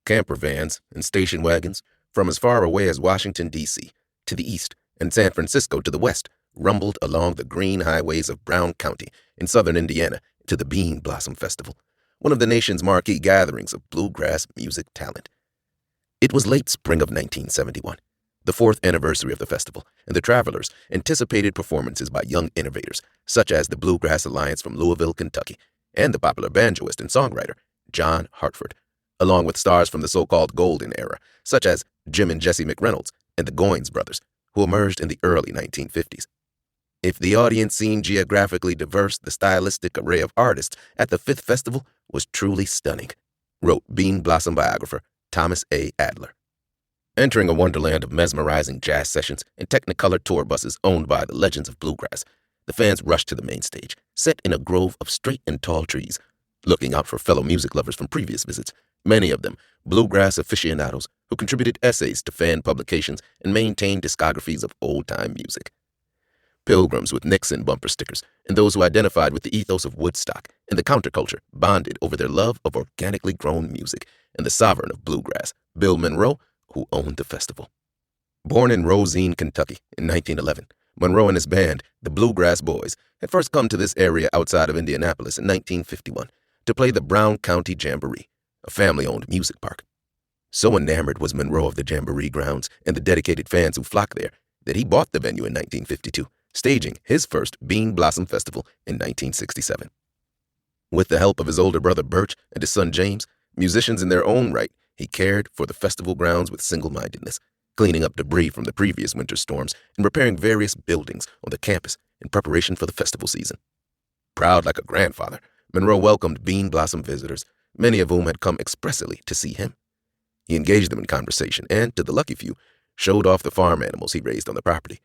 Camper vans and station wagons from as far away as Washington, D.C. to the east and San Francisco to the west rumbled along the green highways of Brown County in southern Indiana to the Bean Blossom Festival, one of the nation's marquee gatherings of bluegrass music talent. It was late spring of 1971, the 4th anniversary of the festival, and the travelers anticipated performances by young innovators such as the Bluegrass Alliance from Louisville, Kentucky, and the popular banjoist and songwriter John Hartford, along with stars from the so-called golden era such as Jim and Jesse McReynolds and the Goins brothers, who emerged in the early 1950s. If the audience seemed geographically diverse, the stylistic array of artists at the 5th festival was truly stunning, wrote Bean Blossom biographer Thomas A. Adler. Entering a wonderland of mesmerizing jazz sessions and Technicolor tour buses owned by the legends of bluegrass, the fans rushed to the main stage, set in a grove of straight and tall trees, looking out for fellow music lovers from previous visits, many of them bluegrass aficionados who contributed essays to fan publications and maintained discographies of old-time music. Pilgrims with Nixon bumper stickers and those who identified with the ethos of Woodstock and the counterculture bonded over their love of organically grown music and the sovereign of bluegrass, Bill Monroe, who owned the festival. Born in Rosine, Kentucky in 1911, Monroe and his band, the Bluegrass Boys, had first come to this area outside of Indianapolis in 1951 to play the Brown County Jamboree, a family-owned music park. So enamored was Monroe of the Jamboree grounds and the dedicated fans who flocked there that he bought the venue in 1952, staging his first Bean Blossom Festival in 1967. With the help of his older brother Birch and his son James, musicians in their own right, he cared for the festival grounds with single-mindedness, cleaning up debris from the previous winter storms and repairing various buildings on the campus in preparation for the festival season. Proud like a grandfather, Monroe welcomed Bean Blossom visitors, many of whom had come expressly to see him. He engaged them in conversation and, to the lucky few, showed off the farm animals he raised on the property.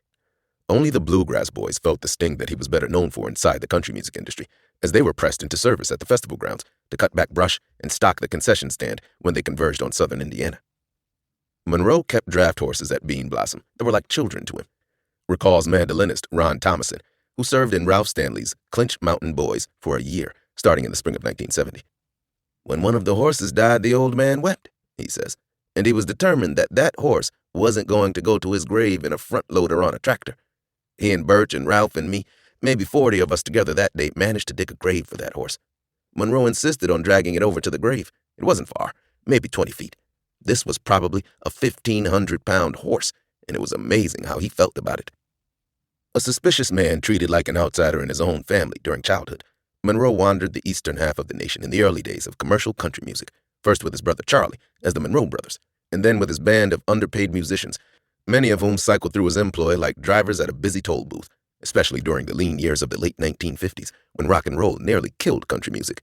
Only the Bluegrass Boys felt the sting that he was better known for inside the country music industry, as they were pressed into service at the festival grounds to cut back brush and stock the concession stand when they converged on southern Indiana. Monroe kept draft horses at Bean Blossom that were like children to him, recalls mandolinist Ron Thomason, who served in Ralph Stanley's Clinch Mountain Boys for a year, starting in the spring of 1970. When one of the horses died, the old man wept, he says, and he was determined that that horse wasn't going to go to his grave in a front loader on a tractor. He and Birch and Ralph and me, maybe 40 of us together that day, managed to dig a grave for that horse. Monroe insisted on dragging it over to the grave. It wasn't far, maybe 20 feet. This was probably a 1,500-pound horse, and it was amazing how he felt about it. A suspicious man treated like an outsider in his own family during childhood, Monroe wandered the eastern half of the nation in the early days of commercial country music, first with his brother Charlie as the Monroe Brothers, and then with his band of underpaid musicians, many of whom cycled through his employ like drivers at a busy toll booth, especially during the lean years of the late 1950s when rock and roll nearly killed country music.